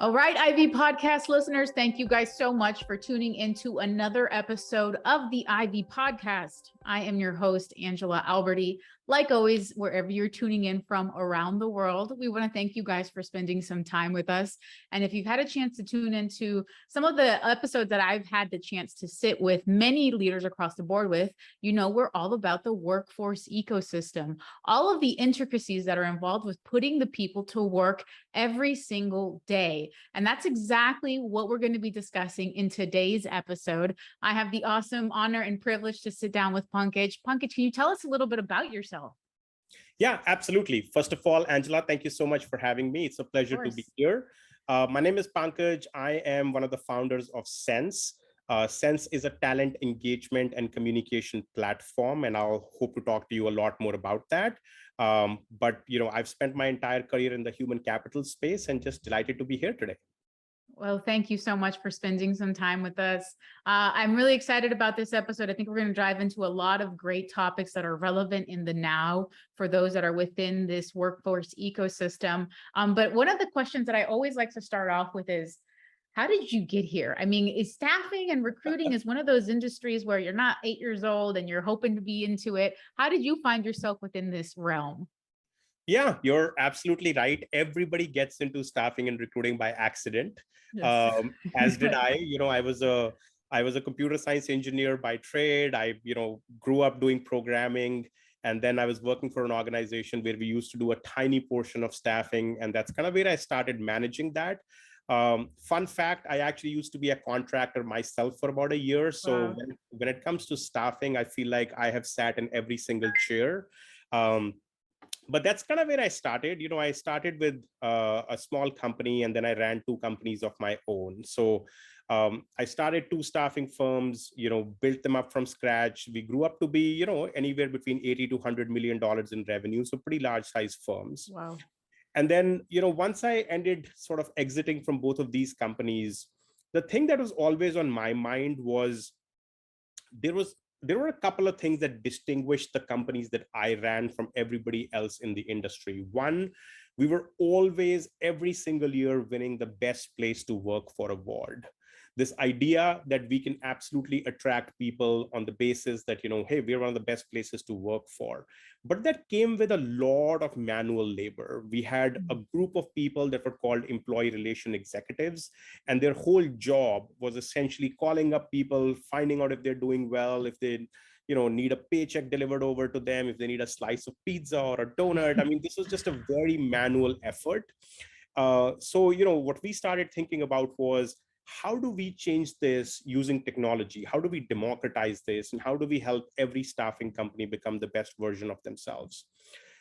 All right, Ivy Podcast listeners, thank you guys so much for tuning into another episode of the Ivy Podcast. I am your host, Angela Alberti. Like always, wherever you're tuning in from around the world, we want to thank you guys for spending some time with us. And if you've had a chance to tune into some of the episodes that I've had the chance to sit with many leaders across the board with, you know, we're all about the workforce ecosystem, all of the intricacies that are involved with putting the people to work every single day. And that's exactly what we're going to be discussing in today's episode. I have the awesome honor and privilege to sit down with Pankaj. Pankaj, can you tell us a little bit about yourself? Yeah, absolutely. First of all, Angela, thank you so much for having me. It's a pleasure to be here. My name is Pankaj. I am one of the founders of Sense. Sense is a talent engagement and communication platform, and I'll hope to talk to you a lot more about that. But I've spent my entire career in the human capital space, and just delighted to be here today. Well, thank you so much for spending some time with us. I'm really excited about this episode. I think we're going to dive into a lot of great topics that are relevant in the now for those that are within this workforce ecosystem. But one of the questions that I always like to start off with is, how did you get here? I mean, is staffing and recruiting is one of those industries where you're not 8 years old and you're hoping to be into it. How did you find yourself within this realm? Yeah, you're absolutely right. Everybody gets into staffing and recruiting by accident, Yes. as did I. I was a computer science engineer by trade. I grew up doing programming, and then I was working for an organization where we used to do a tiny portion of staffing, and that's kind of where I started managing that. Fun fact: I actually used to be a contractor myself for about a year. So Wow. when it comes to staffing, I feel like I have sat in every single chair. Um, but that's kind of where I started. I started with a small company, and then I ran two companies of my own. So I started two staffing firms, built them up from scratch. We grew up to be, anywhere between 80 to $100 million in revenue. So pretty large size firms. Wow. And then, once I ended sort of exiting from both of these companies, the thing that was always on my mind was there was there were a couple of things that distinguished the companies that I ran from everybody else in the industry. One, we were always every single year winning the best place to work for award. This idea that we can absolutely attract people on the basis that, hey, we're one of the best places to work for. But that came with a lot of manual labor. We had a group of people that were called employee relation executives, and their whole job was essentially calling up people, finding out if they're doing well, if they need a paycheck delivered over to them, if they need a slice of pizza or a donut. I mean, this was just a very manual effort. So what we started thinking about was, how do we change this using technology? How do we democratize this? And how do we help every staffing company become the best version of themselves?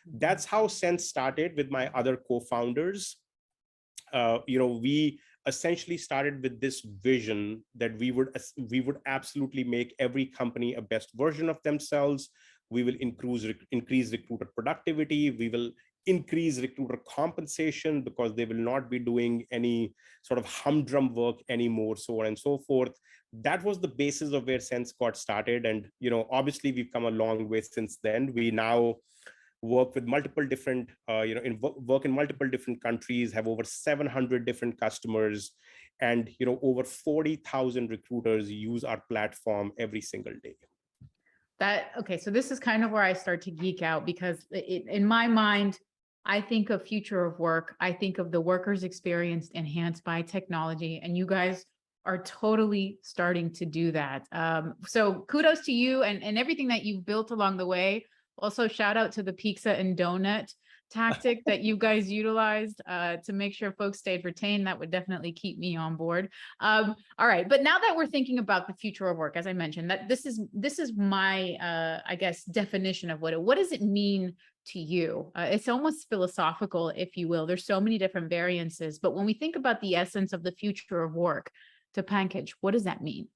That's how Sense started with my other co-founders. We essentially started with this vision that we would absolutely make every company a best version of themselves. We will increase recruiter productivity. We will increase recruiter compensation because they will not be doing any sort of humdrum work anymore, so on and so forth. That was the basis of where Sense got started. And obviously we've come a long way since then. We now work with multiple different, work in multiple different countries, have over 700 different customers, and over 40,000 recruiters use our platform every single day. Okay, so this is kind of where I start to geek out because in my mind, I think of future of work. I think of the worker's experience enhanced by technology, and you guys are totally starting to do that. So kudos to you and everything that you've built along the way. Also, shout out to the pizza and donut tactic that you guys utilized to make sure folks stayed retained. That would definitely keep me on board. All right, but now that we're thinking about the future of work, as I mentioned, that this is my I guess definition of what does it mean to you? It's almost philosophical, if you will. There's so many different variances, but when we think about the essence of the future of work, to Pankaj, what does that mean?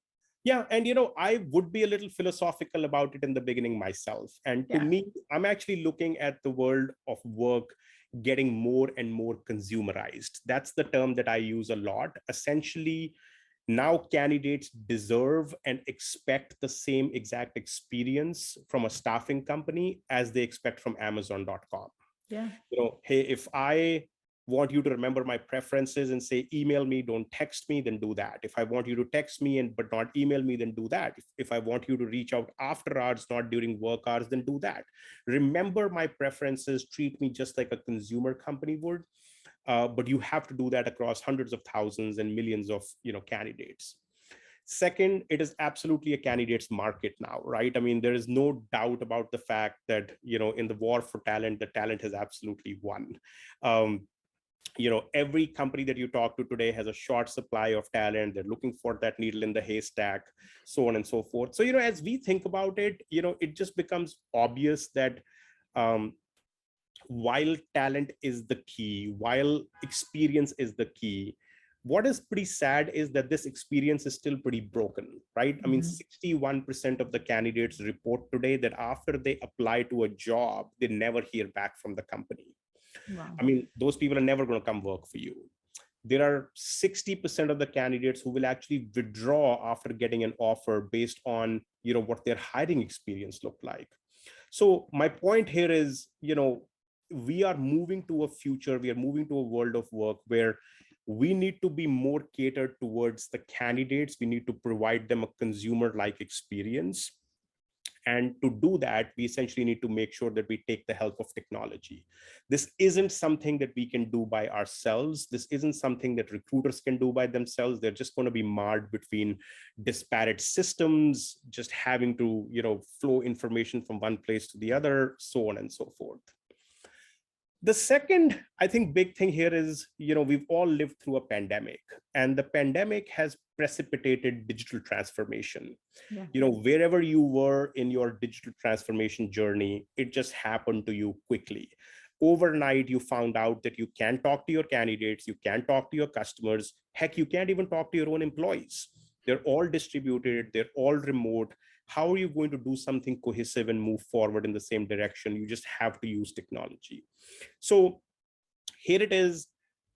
Yeah, and I would be a little philosophical about it in the beginning myself. And to Yeah. me, I'm actually looking at the world of work getting more and more consumerized. That's the term that I use a lot. Essentially, now candidates deserve and expect the same exact experience from a staffing company as they expect from Amazon.com. Yeah. Hey, if I want you to remember my preferences and say, email me, don't text me, then do that. If I want you to text me and but not email me, then do that. If I want you to reach out after hours, not during work hours, then do that. Remember my preferences, treat me just like a consumer company would. But you have to do that across hundreds of thousands and millions of candidates. Second, it is absolutely a candidate's market now, right? I mean, there is no doubt about the fact that in the war for talent, the talent has absolutely won. Every company that you talk to today has a short supply of talent. They're looking for that needle in the haystack, so on and so forth. So as we think about it, it just becomes obvious that um, while talent is the key, while experience is the key, what is pretty sad is that this experience is still pretty broken, right? I mean, 61% of the candidates report today that after they apply to a job, they never hear back from the company. Wow. I mean, those people are never going to come work for you. There are 60% of the candidates who will actually withdraw after getting an offer based on, what their hiring experience looked like. So my point here is, we are moving to a future, we are moving to a world of work where we need to be more catered towards the candidates. We need to provide them a consumer-like experience. And to do that, we essentially need to make sure that we take the help of technology. This isn't something that we can do by ourselves. This isn't something that recruiters can do by themselves. They're just going to be marred between disparate systems, just having to, flow information from one place to the other, so on and so forth. The second, I think, big thing here is, we've all lived through a pandemic, and the pandemic has precipitated digital transformation. Yeah. Wherever you were in your digital transformation journey, it just happened to you quickly. Overnight, you found out that you can't talk to your candidates, you can't talk to your customers. Heck, you can't even talk to your own employees. They're all distributed, they're all remote. How are you going to do something cohesive and move forward in the same direction? You just have to use technology. So here it is,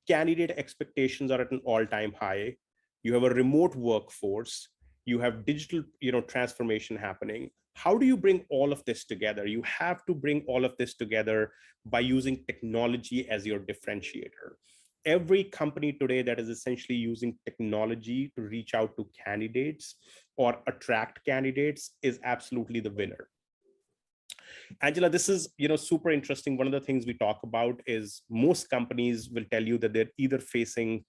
candidate expectations are at an all-time high. You have a remote workforce, you have digital, transformation happening. How do you bring all of this together? You have to bring all of this together by using technology as your differentiator. Every company today that is essentially using technology to reach out to candidates or attract candidates is absolutely the winner. Angela, this is super interesting. One of the things we talk about is most companies will tell you that they're either facing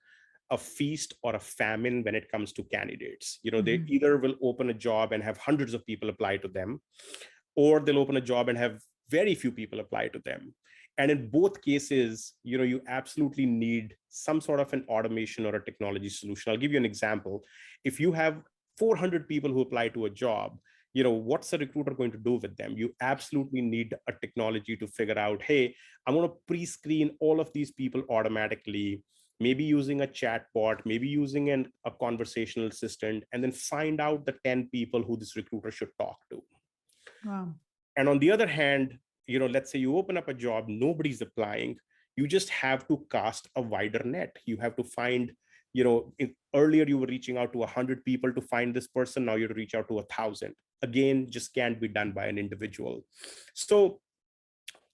a feast or a famine when it comes to candidates. They either will open a job and have hundreds of people apply to them, or they'll open a job and have very few people apply to them. And in both cases, you absolutely need some sort of an automation or a technology solution. I'll give you an example. If you have 400 people who apply to a job, what's the recruiter going to do with them? You absolutely need a technology to figure out, hey, I want to pre-screen all of these people automatically, maybe using a chat bot, maybe using a conversational assistant, and then find out the 10 people who this recruiter should talk to. Wow. And on the other hand, let's say you open up a job, nobody's applying. You just have to cast a wider net. You have to find, earlier you were reaching out to 100 people to find this person. Now you have to reach out to 1,000. Again, just can't be done by an individual. So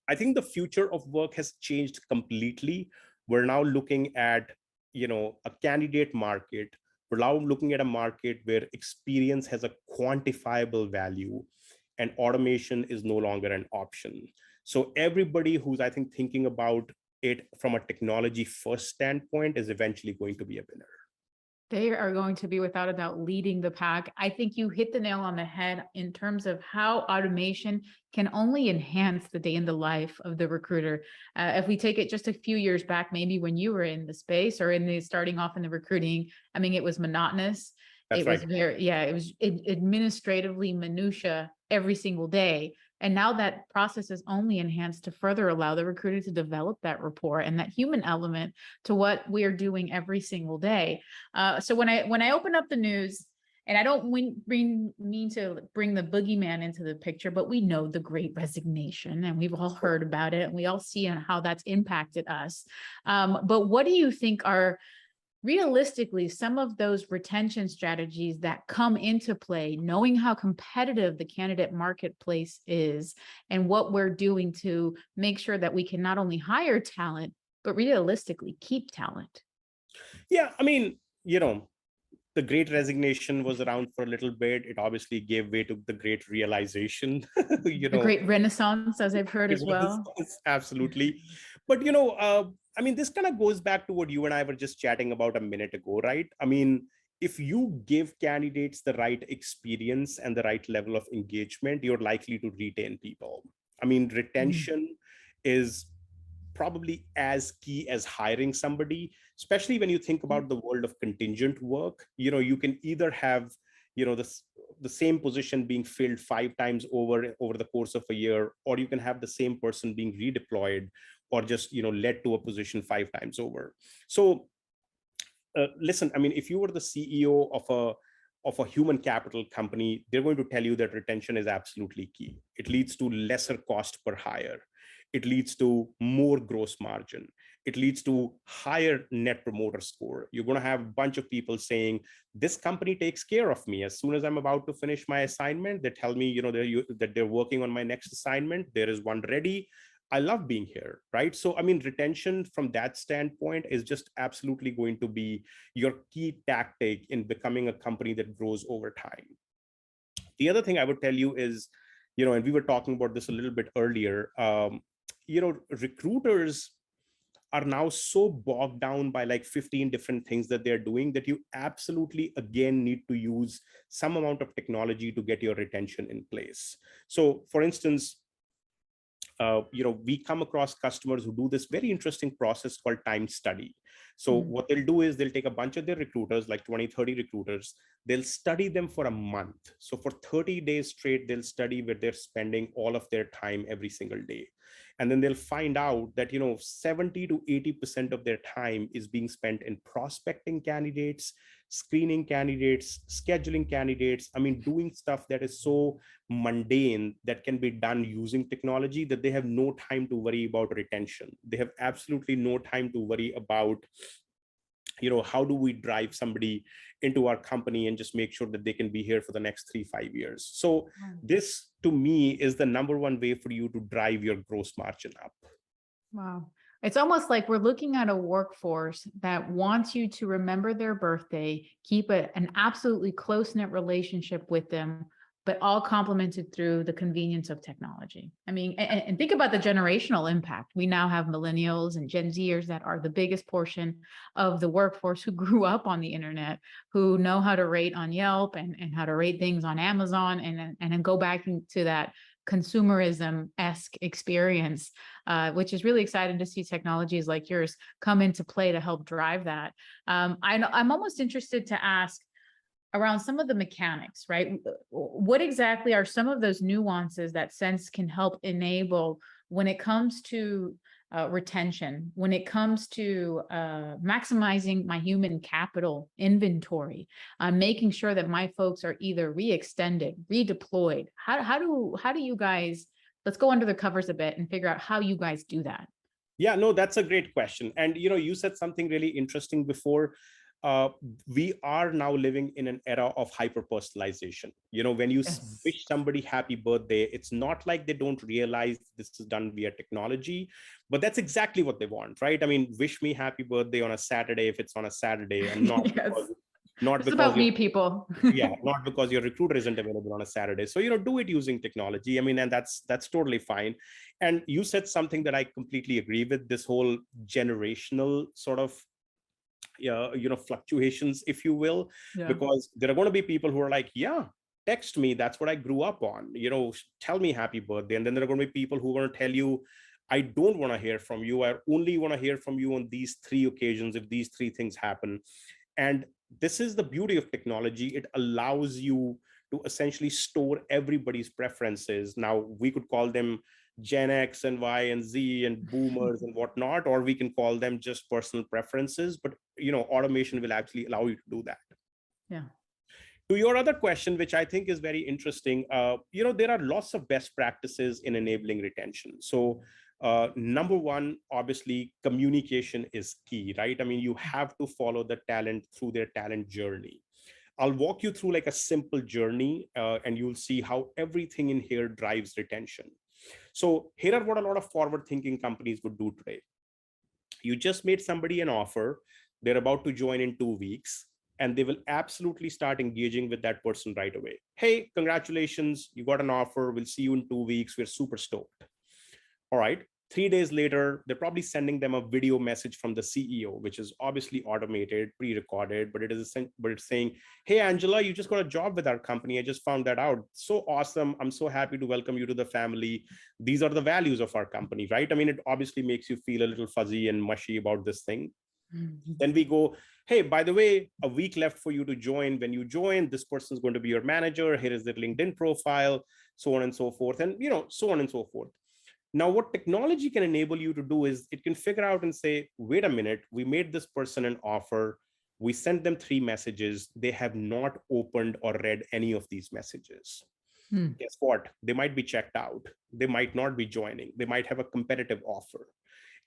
I think the future of work has changed completely. We're now looking at, a candidate market. We're now looking at a market where experience has a quantifiable value and automation is no longer an option. So everybody who's, I think, thinking about it from a technology first standpoint is eventually going to be a winner. They are going to be, without a doubt, leading the pack. I think you hit the nail on the head in terms of how automation can only enhance the day in the life of the recruiter. If we take it just a few years back, maybe when you were in the space or in the starting off in the recruiting, I mean, it was monotonous. That's It was right. very, it was administratively minutia every single day. And now that process is only enhanced to further allow the recruiter to develop that rapport and that human element to what we're doing every single day. So when I open up the news, and I don't mean to bring the boogeyman into the picture, but we know the Great Resignation, and we've all heard about it, and we all see how that's impacted us. But what do you think are realistically some of those retention strategies that come into play, knowing how competitive the candidate marketplace is and what we're doing to make sure that we can not only hire talent, but realistically keep talent? Yeah, I mean, the great resignation was around for a little bit. It obviously gave way to the great realization. A great renaissance, as I've heard It as was well. absolutely. But I mean, this kind of goes back to what you and I were just chatting about a minute ago, right? I mean, if you give candidates the right experience and the right level of engagement, you're likely to retain people. I mean, Mhm. retention is probably as key as hiring somebody, especially when you think about the world of contingent work. You can either have, the same position being filled 5 times over the course of a year, or you can have the same person being redeployed or just, led to a position 5 times over. So listen, I mean, if you were the CEO of a human capital company, they're going to tell you that retention is absolutely key. It leads to lesser cost per hire. It leads to more gross margin. It leads to higher net promoter score. You're going to have a bunch of people saying, this company takes care of me. As soon as I'm about to finish my assignment, they tell me, that they're working on my next assignment. There is one ready. I love being here, right? So, I mean, retention from that standpoint is just absolutely going to be your key tactic in becoming a company that grows over time. The other thing I would tell you is, and we were talking about this a little bit earlier, recruiters are now so bogged down by like 15 different things that they're doing that you absolutely again need to use some amount of technology to get your retention in place. So for instance, we come across customers who do this very interesting process called time study. So Mhm. what they'll do is they'll take a bunch of their recruiters, like 20, 30 recruiters, they'll study them for a month. So for 30 days straight, they'll study where they're spending all of their time every single day. And then they'll find out that, 70 to 80% of their time is being spent in prospecting candidates, screening candidates, scheduling candidates. I mean, doing stuff that is so mundane that can be done using technology that they have no time to worry about retention. They have absolutely no time to worry about, how do we drive somebody into our company and just make sure that they can be here for the next 3-5 years. So Wow. this to me is the number one way for you to drive your gross margin up. Wow. It's almost like we're looking at a workforce that wants you to remember their birthday, keep an absolutely close-knit relationship with them, but all complemented through the convenience of technology. I mean, and think about the generational impact. We now have millennials and Gen Zers that are the biggest portion of the workforce who grew up on the internet, who know how to rate on Yelp and how to rate things on Amazon and then go back into that consumerism-esque experience, which is really exciting to see technologies like yours come into play to help drive that. I'm almost interested to ask around some of the mechanics, right? What exactly are some of those nuances that Sense can help enable when it comes to retention, when it comes to maximizing my human capital inventory, making sure that my folks are either re-extended, redeployed? How do you guys, let's go under the covers a bit and figure out how you guys do that. Yeah, no, that's a great question. And you said something really interesting before. uh, we are now living in an era of hyper personalization. When you Yes. wish somebody happy birthday, it's not like they don't realize this is done via technology, but that's exactly what they want, right? I mean, wish me happy birthday on a Saturday if it's on a Saturday, and not Yes. not It's because about you're me, people. yeah, not because your recruiter isn't available on a Saturday. So do it using technology. I mean, and that's totally fine. And you said something that I completely agree with, this whole generational sort of fluctuations, if you will, Yeah. because there are going to be people who are like, yeah, text me, that's what I grew up on, tell me happy birthday. And then there are going to be people who are going to tell you, I don't want to hear from you, I only want to hear from you on these 3 occasions if these 3 things happen. And this is the beauty of technology. It allows you to essentially store everybody's preferences. Now, we could call them Gen X and Y and Z and boomers and whatnot, or we can call them just personal preferences. But automation will actually allow you to do that. Yeah. To your other question, which I think is very interesting, there are lots of best practices in enabling retention. So number one, obviously, communication is key, right? I mean, you have to follow the talent through their talent journey. I'll walk you through like a simple journey, and you'll see how everything in here drives retention. So here are what a lot of forward thinking companies would do today. You just made somebody an offer. They're about to join in 2 weeks, and they will absolutely start engaging with that person right away. Hey, congratulations, you got an offer. We'll see you in 2 weeks. We're super stoked. All right. 3 days later, they're probably sending them a video message from the CEO, which is obviously automated, pre-recorded, but it's saying, "Hey, Angela, you just got a job with our company. I just found that out. So awesome. I'm so happy to welcome you to the family. These are the values of our company," right? I mean, it obviously makes you feel a little fuzzy and mushy about this thing. Then we go, "Hey, by the way, a week left for you to join. When you join, this person is going to be your manager. Here is their LinkedIn profile," so on and so forth, and so on and so forth. Now, what technology can enable you to do is it can figure out and say, wait a minute, we made this person an offer. We sent them 3 messages. They have not opened or read any of these messages. Guess what? They might be checked out. They might not be joining. They might have a competitive offer.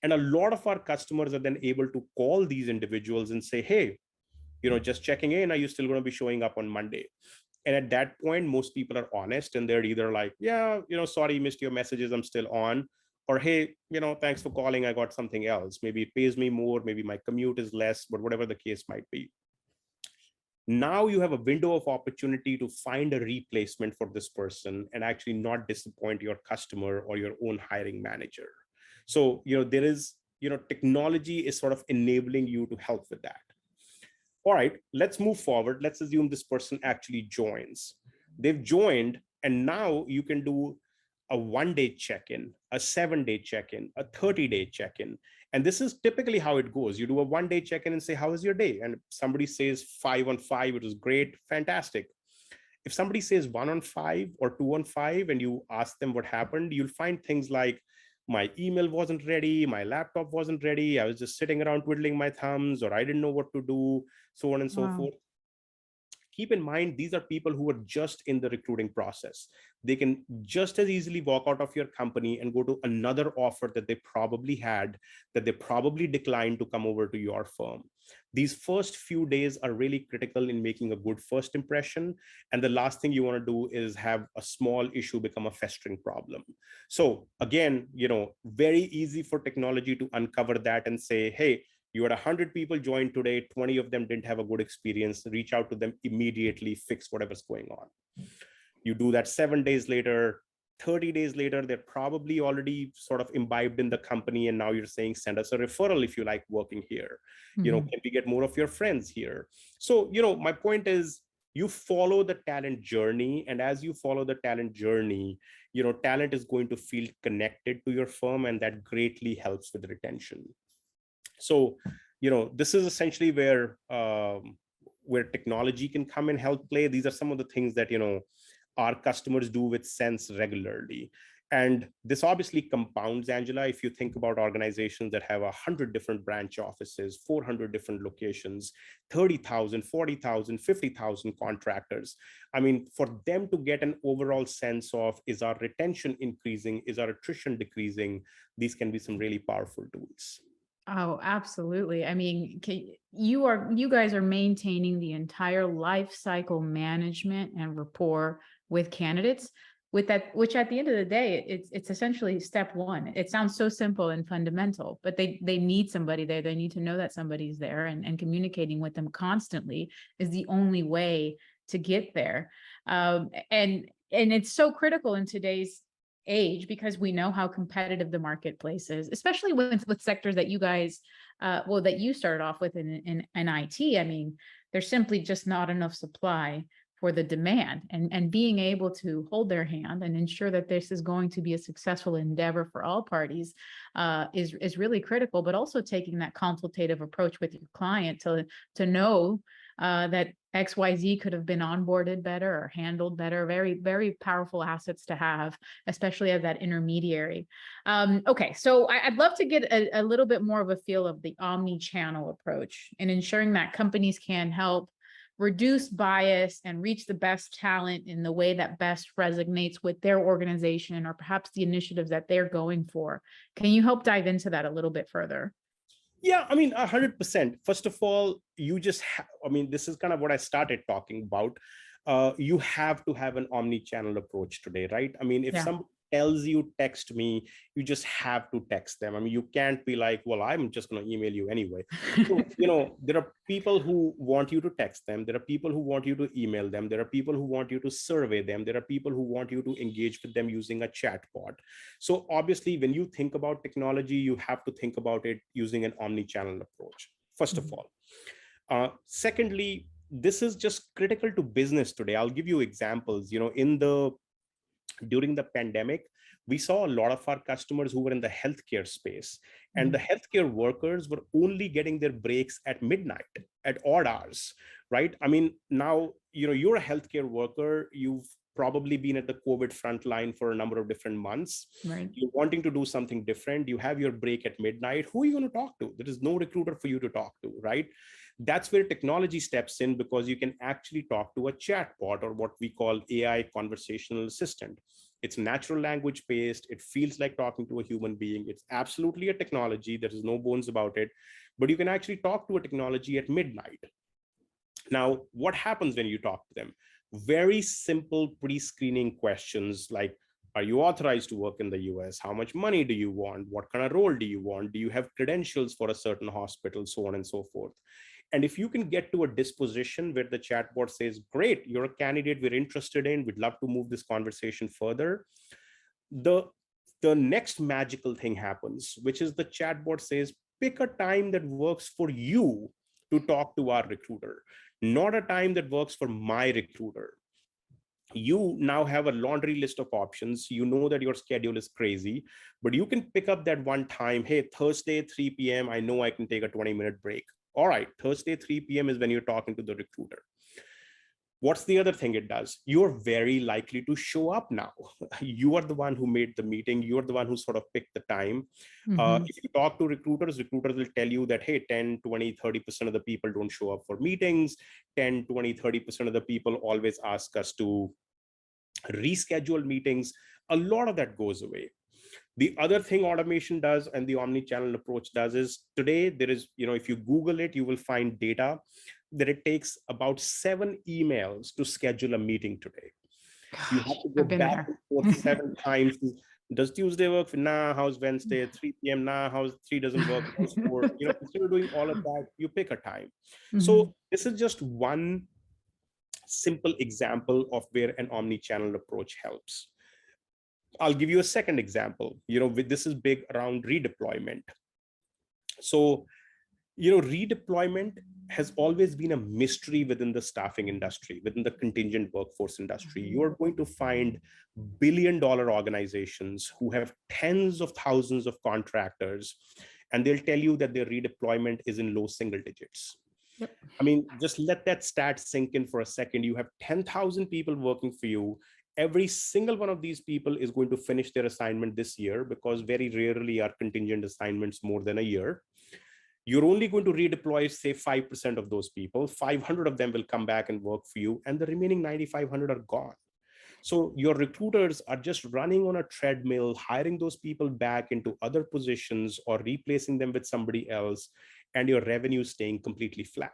And a lot of our customers are then able to call these individuals and say, hey, just checking in, are you still going to be showing up on Monday? And at that point, most people are honest and they're either like, yeah, sorry, missed your messages, I'm still on. Or, hey, thanks for calling, I got something else. Maybe it pays me more, maybe my commute is less, but whatever the case might be. Now you have a window of opportunity to find a replacement for this person and actually not disappoint your customer or your own hiring manager. So, there is, technology is sort of enabling you to help with that. All right, let's move forward. Let's assume this person actually joins. They've joined, and now you can do a 1-day check-in, a 7-day check-in, a 30-day check-in. And this is typically how it goes. You do a 1-day check-in and say, how was your day? And if somebody says 5 on 5, it was great, fantastic. If somebody says 1 on 5 or 2 on 5, and you ask them what happened, you'll find things like, my email wasn't ready, my laptop wasn't ready, I was just sitting around twiddling my thumbs, or I didn't know what to do, so on and so forth. Keep in mind, these are people who are just in the recruiting process. They can just as easily walk out of your company and go to another offer that they probably had, that they probably declined to come over to your firm. These first few days are really critical in making a good first impression. And the last thing you want to do is have a small issue become a festering problem. So again, very easy for technology to uncover that and say, hey, you had 100 people join today, 20 of them didn't have a good experience, reach out to them immediately, fix whatever's going on. You do that 7 days later, 30 days later, they're probably already sort of imbibed in the company. And now you're saying, send us a referral if you like working here. Can we get more of your friends here? So, my point is, you follow the talent journey. And as you follow the talent journey, talent is going to feel connected to your firm, and that greatly helps with retention. So, this is essentially where technology can come and help play. These are some of the things that, our customers do with Sense regularly. And this obviously compounds, Angela, if you think about organizations that have 100 different branch offices, 400 different locations, 30,000, 40,000, 50,000 contractors. I mean, for them to get an overall sense of, is our retention increasing? Is our attrition decreasing? These can be some really powerful tools. Oh, absolutely. I mean, you guys are maintaining the entire life cycle management and rapport with candidates with that, which at the end of the day, it's essentially step one. It sounds so simple and fundamental, but they need somebody there. They need to know that somebody's there, and communicating with them constantly is the only way to get there. And it's so critical in today's age, because we know how competitive the marketplace is, especially with sectors that you guys, that you started off with in IT. I mean, there's simply just not enough supply for the demand, and being able to hold their hand and ensure that this is going to be a successful endeavor for all parties is really critical. But also taking that consultative approach with your client to know that XYZ could have been onboarded better or handled better. Very, very powerful assets to have, especially as that intermediary. Okay, so I'd love to get a little bit more of a feel of the omni-channel approach and ensuring that companies can help reduce bias and reach the best talent in the way that best resonates with their organization, or perhaps the initiatives that they're going for. Can you help dive into that a little bit further? Yeah, I mean, 100%. First of all, this is kind of what I started talking about. You have to have an omni-channel approach today, right? I mean, if tells you text me, you just have to text them. I mean, you can't be like, well, I'm just going to email you anyway. So, there are people who want you to text them. There are people who want you to email them. There are people who want you to survey them. There are people who want you to engage with them using a chatbot. So obviously, when you think about technology, you have to think about it using an omni-channel approach, first of all. Secondly, this is just critical to business today. I'll give you examples. During the pandemic, we saw a lot of our customers who were in the healthcare space, and the healthcare workers were only getting their breaks at midnight, at odd hours, right? I mean, now, you're a healthcare worker, you've probably been at the COVID front line for a number of different months. Right. You're wanting to do something different. You have your break at midnight. Who are you going to talk to? There is no recruiter for you to talk to, right? That's where technology steps in, because you can actually talk to a chatbot, or what we call AI conversational assistant. It's natural language based. It feels like talking to a human being. It's absolutely a technology. There is no bones about it, but you can actually talk to a technology at midnight. Now, what happens when you talk to them? Very simple pre-screening questions like, are you authorized to work in the US? How much money do you want? What kind of role do you want? Do you have credentials for a certain hospital? So on and so forth. And if you can get to a disposition where the chatbot says, great, you're a candidate we're interested in, we'd love to move this conversation further, the next magical thing happens, which is the chatbot says, pick a time that works for you to talk to our recruiter, not a time that works for my recruiter. You now have a laundry list of options. You know that your schedule is crazy, but you can pick up that one time. Hey, Thursday, 3 p.m. I know I can take a 20-minute break. All right, Thursday, 3 p.m. is when you're talking to the recruiter. What's the other thing it does? You're very likely to show up now. You are the one who made the meeting. You're the one who sort of picked the time. If you talk to recruiters will tell you that, hey, 10, 20, 30% of the people don't show up for meetings. 10, 20, 30% of the people always ask us to reschedule meetings. A lot of that goes away. The other thing automation does and the omni-channel approach does is, today there is, if you Google it, you will find data that it takes about 7 emails to schedule a meeting today. Gosh, You have to go back and forth 7 times. Does Tuesday work? Nah, how's Wednesday? 3 p.m. Nah, how's 3 doesn't work? How's 4? Instead of doing all of that, you pick a time. So this is just one simple example of where an omni-channel approach helps. I'll give you a second example. This is big around redeployment. So, redeployment has always been a mystery within the staffing industry, within the contingent workforce industry. You're going to find billion-dollar organizations who have tens of thousands of contractors, and they'll tell you that their redeployment is in low single digits. Yep. I mean, just let that stat sink in for a second. You have 10,000 people working for you. Every single one of these people is going to finish their assignment this year, because very rarely are contingent assignments more than a year. You're only going to redeploy, say, 5% of those people. 500 of them will come back and work for you, and the remaining 9,500 are gone. So your recruiters are just running on a treadmill, hiring those people back into other positions or replacing them with somebody else, and your revenue staying completely flat.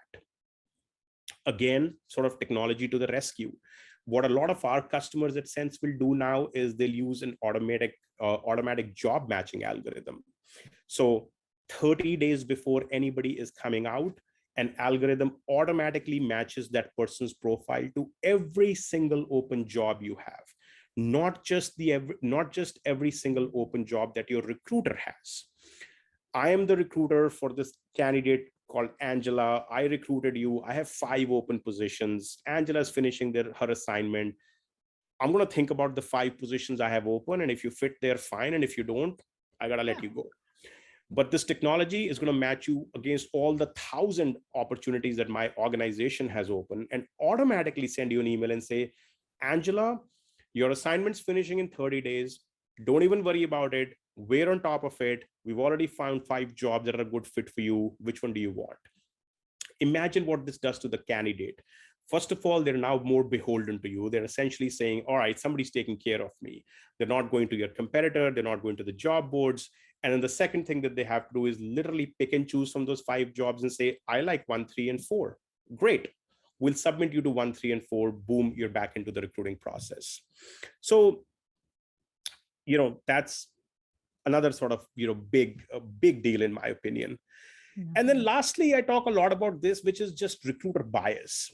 Again, sort of technology to the rescue. What a lot of our customers at Sense will do now is they'll use an automatic job matching algorithm. So 30 days before anybody is coming out, an algorithm automatically matches that person's profile to every single open job you have, not just every single open job that your recruiter has. I am the recruiter for this candidate called Angela. I recruited you. I have 5 open positions. Angela's finishing her assignment. I'm going to think about the 5 positions I have open. And if you fit there, fine. And if you don't, I got to let you go. But this technology is going to match you against all the 1,000 opportunities that my organization has open, and automatically send you an email and say, Angela, your assignment's finishing in 30 days. Don't even worry about it. We're on top of it. We've already found 5 jobs that are a good fit for you. Which one do you want? Imagine what this does to the candidate. First of all, they're now more beholden to you. They're essentially saying, all right, somebody's taking care of me. They're not going to your competitor. They're not going to the job boards. And then the second thing that they have to do is literally pick and choose from those 5 jobs and say, I like 1, 3, and 4. Great. We'll submit you to 1, 3, and 4. Boom, you're back into the recruiting process. So that's another sort of, big deal in my opinion. And then lastly, I talk a lot about this, which is just recruiter bias.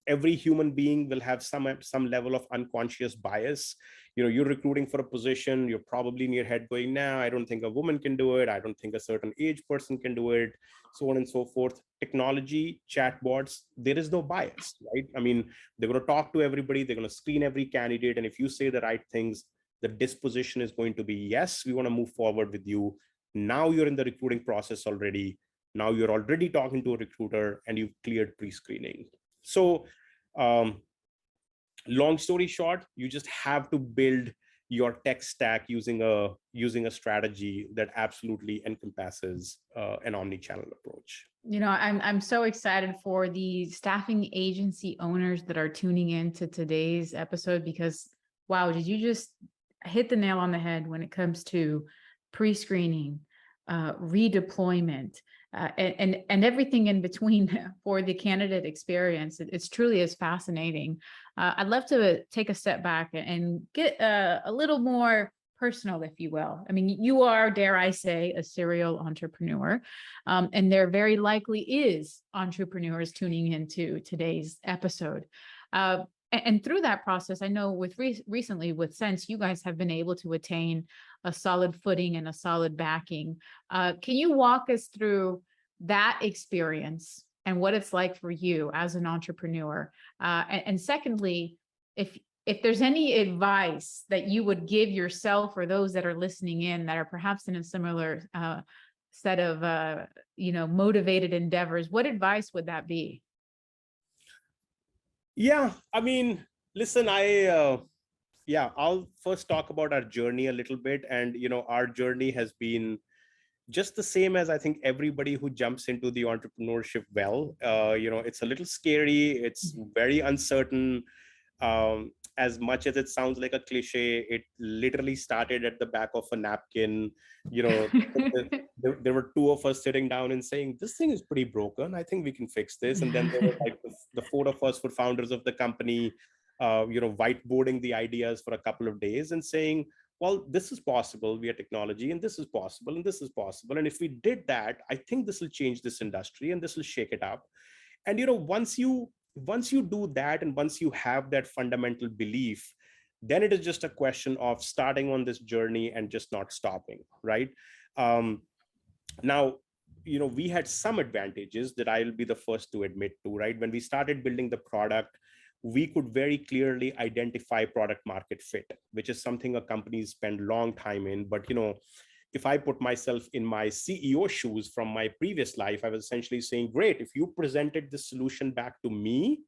Every human being will have some level of unconscious bias. You're recruiting for a position, you're probably in your head going, nah, I don't think a woman can do it, I don't think a certain age person can do it, so on and so forth. Technology, chatbots, there is no bias, right? I mean, they're going to talk to everybody, they're going to screen every candidate, and if you say the right things, the disposition is going to be, yes, we want to move forward with you. Now you're in the recruiting process already. Now you're already talking to a recruiter and you've cleared pre-screening. So long story short, you just have to build your tech stack using a strategy that absolutely encompasses an omni-channel approach. I'm so excited for the staffing agency owners that are tuning in to today's episode, because wow, did you just hit the nail on the head when it comes to pre-screening, redeployment, and everything in between for the candidate experience. It's truly is fascinating. I'd love to take a step back and get a little more personal, if you will. I mean, you are, dare I say, a serial entrepreneur, and there very likely is entrepreneurs tuning into today's episode. And through that process, I know with recently with Sense, you guys have been able to attain a solid footing and a solid backing. Can you walk us through that experience and what it's like for you as an entrepreneur? And secondly, if there's any advice that you would give yourself or those that are listening in that are perhaps in a similar set of motivated endeavors, what advice would that be? Yeah, I mean, listen, I'll first talk about our journey a little bit. And, our journey has been just the same as I think everybody who jumps into the entrepreneurship well. It's a little scary. It's very uncertain. As much as it sounds like a cliche, it literally started at the back of a napkin. There were two of us sitting down and saying, this thing is pretty broken, I think we can fix this. And then there were like the four of us were founders of the company, whiteboarding the ideas for a couple of days and saying, well, this is possible via technology, and this is possible, and this is possible. And if we did that, I think this will change this industry and this will shake it up. And once you do that, and once you have that fundamental belief, then it is just a question of starting on this journey and just not stopping, right? Now, we had some advantages that I'll be the first to admit to, right? When we started building the product, we could very clearly identify product market fit, which is something a company spend long time in. But if I put myself in my CEO shoes from my previous life, I was essentially saying, great, if you presented this solution back to me,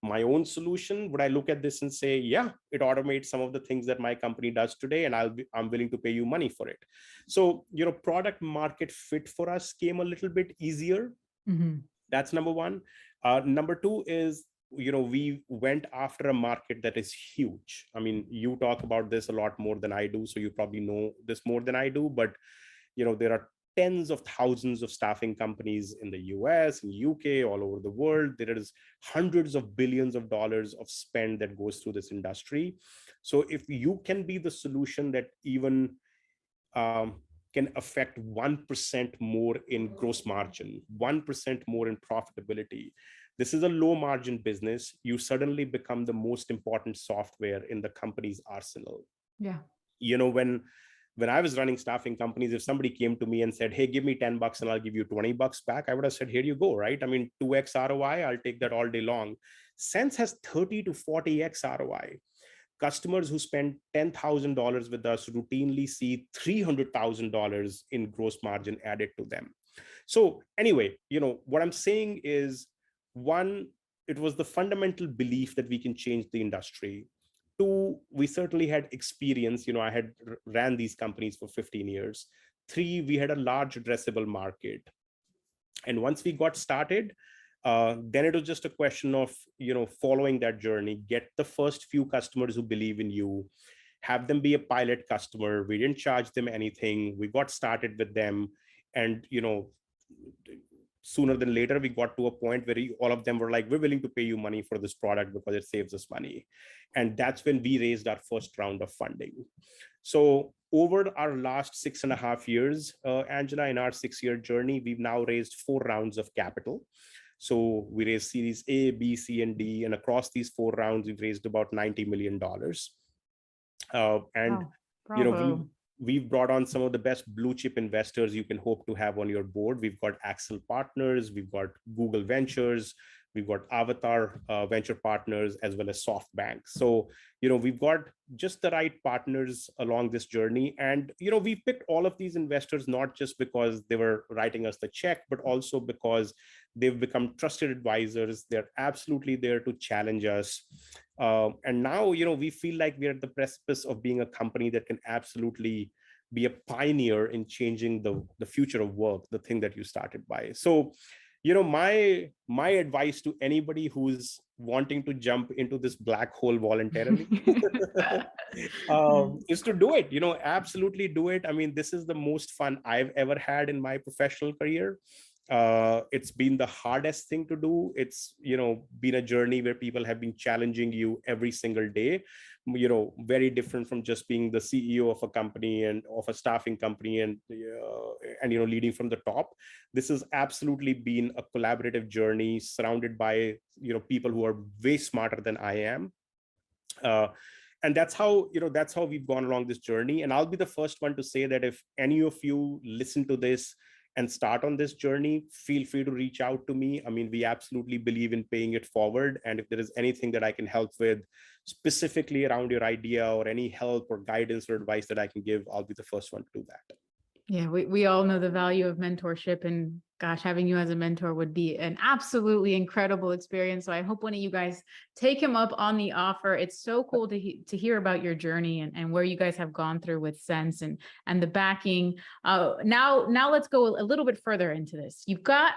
my own solution, would I look at this and say, yeah, it automates some of the things that my company does today, and I'm willing to pay you money for it. So, product market fit for us came a little bit easier. Mm-hmm. That's number one. Number two is, we went after a market that is huge. I mean, you talk about this a lot more than I do, so you probably know this more than I do, but there are tens of thousands of staffing companies in the US and UK, all over the world. There is hundreds of billions of dollars of spend that goes through this industry. So if you can be the solution that even can affect 1% more in gross margin, 1% more in profitability, this is a low margin business. You suddenly become the most important software in the company's arsenal. Yeah. When I was running staffing companies, if somebody came to me and said, hey, give me $10 and I'll give you $20 back, I would have said, here you go, right? I mean, 2x ROI, I'll take that all day long. Sense has 30 to 40x ROI. Customers who spend $10,000 with us routinely see $300,000 in gross margin added to them. So anyway, what I'm saying is, one, it was the fundamental belief that we can change the industry. Two, we certainly had experience. I had ran these companies for 15 years. Three, we had a large addressable market. And once we got started, then it was just a question of, following that journey, get the first few customers who believe in you, have them be a pilot customer. We didn't charge them anything. We got started with them. And, sooner than later, we got to a point where all of them were like, we're willing to pay you money for this product because it saves us money. And that's when we raised our first round of funding. So over our last 6.5 years, Angela, in our 6-year journey, we've now raised 4 rounds of capital. So we raised Series A, B, C, and D, and across these 4 rounds, we've raised about $90 million. And Wow. you know, Bravo. we've brought on some of the best blue chip investors you can hope to have on your board. We've got Axel Partners, we've got Google Ventures, we've got Avatar Venture Partners, as well as SoftBank. So, we've got just the right partners along this journey. And, we picked all of these investors, not just because they were writing us the check, but also because they've become trusted advisors. They're absolutely there to challenge us. And now, we feel like we're at the precipice of being a company that can absolutely be a pioneer in changing the future of work, the thing that you started by. So, my advice to anybody who's wanting to jump into this black hole voluntarily is to do it. Absolutely do it. I mean, this is the most fun I've ever had in my professional career. It's been the hardest thing to do. It's been a journey where people have been challenging you every single day, very different from just being the CEO of a company and of a staffing company and leading from the top. This has absolutely been a collaborative journey surrounded by people who are way smarter than I am. And that's how we've gone along this journey. And I'll be the first one to say that if any of you listen to this and start on this journey, feel free to reach out to me. I mean, we absolutely believe in paying it forward. And if there is anything that I can help with specifically around your idea, or any help or guidance or advice that I can give, I'll be the first one to do that. Yeah, we all know the value of mentorship, and gosh, having you as a mentor would be an absolutely incredible experience. So I hope one of you guys take him up on the offer. It's so cool to hear about your journey and where you guys have gone through with Sense and the backing. Now let's go a little bit further into this. You've got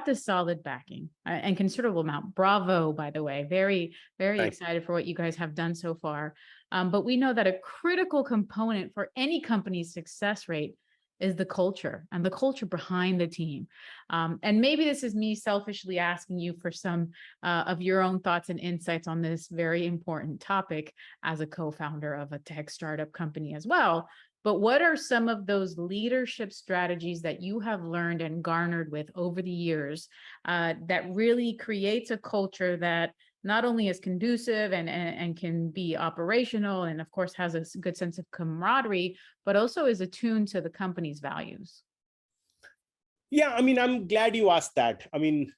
this solid backing and considerable amount. Bravo, by the way. Very, very excited for what you guys have done so far. But we know that a critical component for any company's success rate is the culture and the culture behind the team. And maybe this is me selfishly asking you for some of your own thoughts and insights on this very important topic as a co-founder of a tech startup company as well. But what are some of those leadership strategies that you have learned and garnered with over the years that really creates a culture that not only is conducive and can be operational and of course has a good sense of camaraderie, but also is attuned to the company's values? Yeah, I mean, I'm glad you asked that. I mean,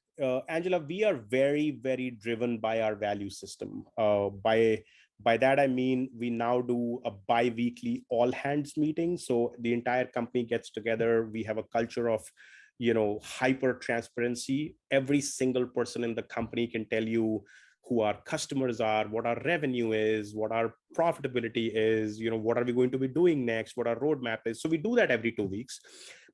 Angela, we are very, very driven by our value system. By that, I mean, we now do a bi-weekly all hands meeting. So the entire company gets together. We have a culture of hyper transparency. Every single person in the company can tell you who our customers are, what our revenue is, what our profitability is, what are we going to be doing next, what our roadmap is. So we do that every 2 weeks.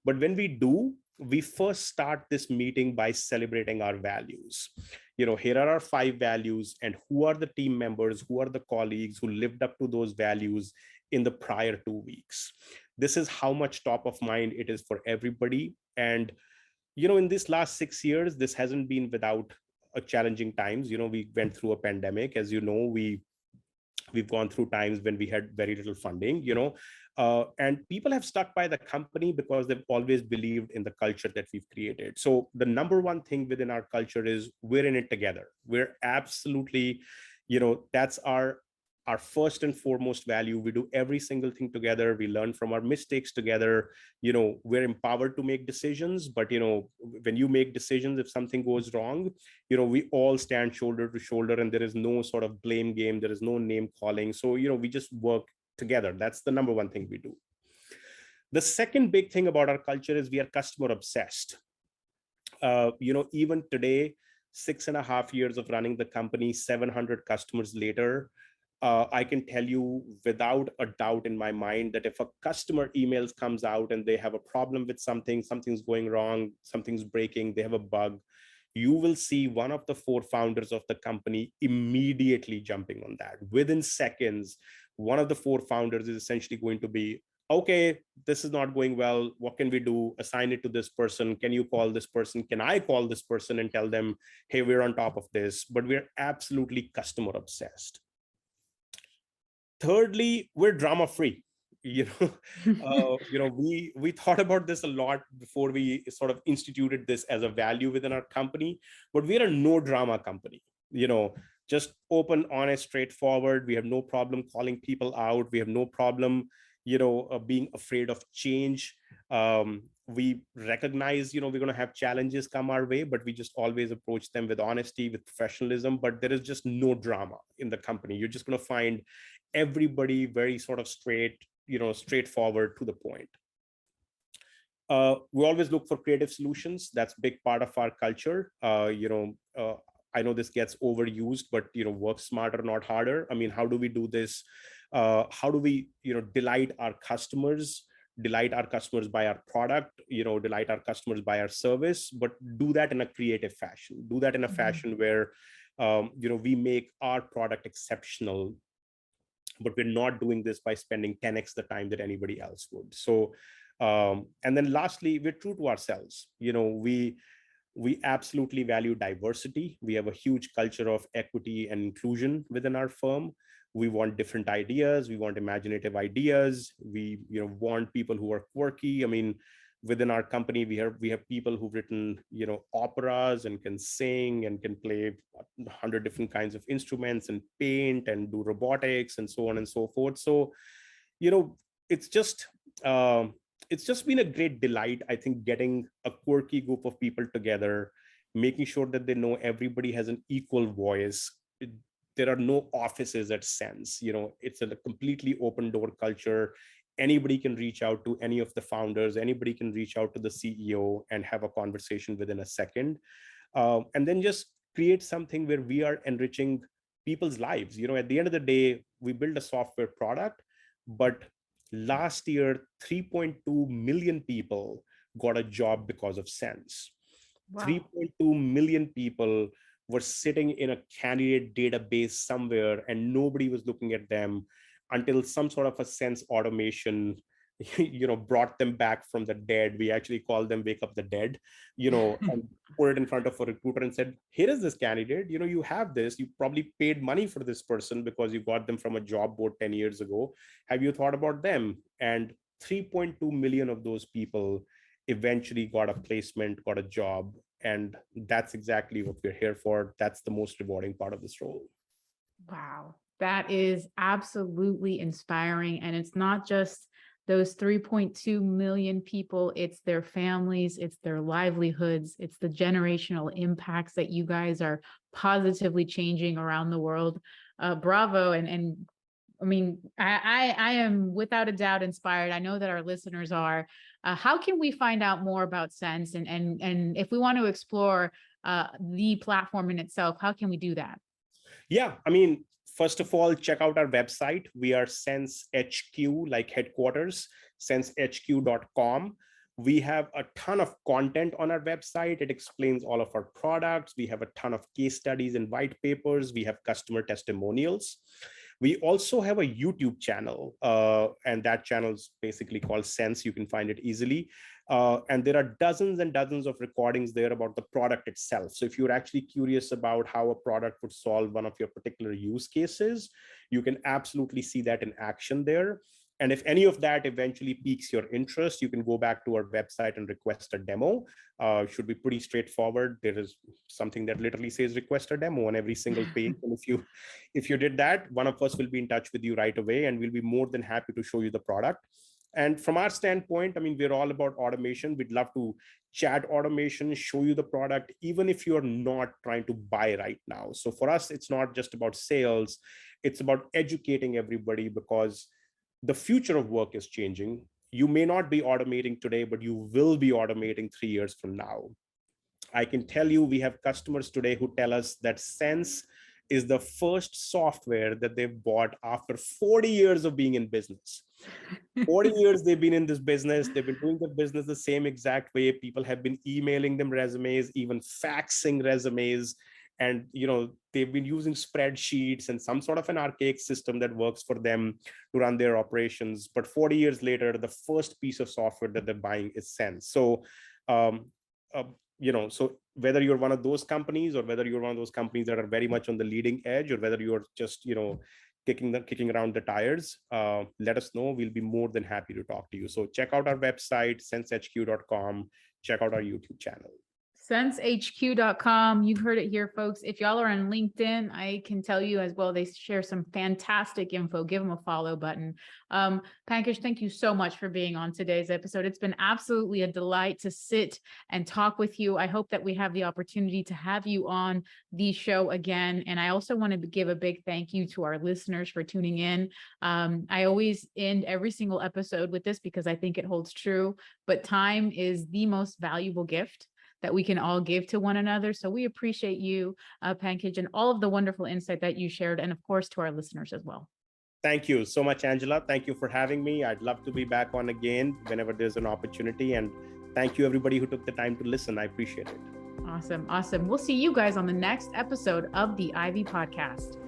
But when we do, we first start this meeting by celebrating our values. Here are our 5 values, and who are the team members, who are the colleagues who lived up to those values in the prior 2 weeks. This is how much top of mind it is for everybody. And, in this last 6 years, this hasn't been without challenging times. We went through a pandemic. As you know, we've gone through times when we had very little funding, and people have stuck by the company because they've always believed in the culture that we've created. So the number one thing within our culture is we're in it together. We're absolutely, that's our first and foremost value. We do every single thing together. We learn from our mistakes together. We're empowered to make decisions, but when you make decisions, if something goes wrong, we all stand shoulder to shoulder, and there is no sort of blame game. There is no name calling. So we just work together. That's the number one thing we do. The second big thing about our culture is we are customer obsessed. Even today, 6.5 years of running the company, 700 customers later, I can tell you without a doubt in my mind that if a customer emails comes out and they have a problem with something's going wrong, something's breaking, they have a bug, you will see one of the 4 founders of the company immediately jumping on that. Within seconds, one of the 4 founders is essentially going to be okay, this is not going well. What can we do? Assign it to this person. Can you call this person? Can I call this person and tell them, hey, we're on top of this? But we're absolutely customer obsessed. Thirdly, we're drama free. We thought about this a lot before we sort of instituted this as a value within our company, but we're a no drama company. Just open, honest, straightforward. We have no problem calling people out. We have no problem being afraid of change. We recognize we're going to have challenges come our way, but we just always approach them with honesty, with professionalism. But there is just no drama in the company. You're just going to find everybody very sort of straightforward to the point. We always look for creative solutions. That's a big part of our culture. I know this gets overused, but work smarter, not harder. I mean, how do we do this? How do we delight our customers by our product, delight our customers by our service, but do that in a creative fashion, do that in a fashion where we make our product exceptional, but we're not doing this by spending 10x the time that anybody else would. So and then lastly, we're true to ourselves. We absolutely value diversity. We have a huge culture of equity and inclusion within our firm. We want different ideas. We want imaginative ideas. We want people who are quirky. I mean, within our company, we have people who've written operas and can sing and can play 100 different kinds of instruments and paint and do robotics and so on and so forth. So it's just been a great delight, I think, getting a quirky group of people together, making sure that they know everybody has an equal voice. There are no offices at Sense. It's a completely open door culture. Anybody can reach out to any of the founders. Anybody can reach out to the CEO and have a conversation within a second. And then just create something where we are enriching people's lives. At the end of the day, we build a software product, but last year, 3.2 million people got a job because of Sense. Wow. 3.2 million people were sitting in a candidate database somewhere and nobody was looking at them until some sort of a Sense automation brought them back from the dead. We actually call them wake up the dead, and put it in front of a recruiter and said, here is this candidate, you have this, you probably paid money for this person because you got them from a job board 10 years ago. Have you thought about them? And 3.2 million of those people eventually got a placement, got a job. And that's exactly what we're here for. That's the most rewarding part of this role. Wow. That is absolutely inspiring. And it's not just those 3.2 million people, it's their families, it's their livelihoods, it's the generational impacts that you guys are positively changing around the world. Bravo. And I mean, I am without a doubt inspired. I know that our listeners are. How can we find out more about Sense? And if we want to explore the platform in itself, how can we do that? Yeah, I mean, first of all, check out our website. We are Sense HQ, like headquarters, sensehq.com. We have a ton of content on our website. It explains all of our products. We have a ton of case studies and white papers. We have customer testimonials. We also have a YouTube channel, and that channel is basically called Sense. You can find it easily. And there are dozens and dozens of recordings there about the product itself. So if you're actually curious about how a product would solve one of your particular use cases, you can absolutely see that in action there. And if any of that eventually piques your interest, you can go back to our website and request a demo. Should be pretty straightforward. There is something that literally says request a demo on every single page. And if you did that, one of us will be in touch with you right away, and we'll be more than happy to show you the product. And from our standpoint, I mean, we're all about automation. We'd love to chat automation, show you the product, even if you're not trying to buy right now. So for us, it's not just about sales. It's about educating everybody, because the future of work is changing. You may not be automating today, but you will be automating 3 years from now. I can tell you, we have customers today who tell us that Sense is the first software that they've bought after 40 years of being in business. 40 years they've been in this business. They've been doing the business the same exact way. People have been emailing them resumes, even faxing resumes. and they've been using spreadsheets and some sort of an archaic system that works for them to run their operations. But 40 years later, the first piece of software that they're buying is Sense. So um, uh, so whether you're one of those companies, or whether you're one of those companies that are very much on the leading edge, or whether you're just kicking around the tires, let us know. We'll be more than happy to talk to you. So check out our website, sensehq.com. Check out our YouTube channel. sensehq.com. You've heard it here, folks. If y'all are on LinkedIn, I can tell you as well, they share some fantastic info. Give them a follow button. Pankaj, thank you so much for being on today's episode. It's been absolutely a delight to sit and talk with you. I hope that we have the opportunity to have you on the show again. And I also want to give a big thank you to our listeners for tuning in. I always end every single episode with this because I think it holds true, but time is the most valuable gift that we can all give to one another. So we appreciate you, Pankaj, and all of the wonderful insight that you shared, and of course to our listeners as well. Thank you so much, Angela. Thank you for having me. I'd love to be back on again whenever there's an opportunity. And thank you everybody who took the time to listen. I appreciate it. Awesome. We'll see you guys on the next episode of the Ivy Podcast.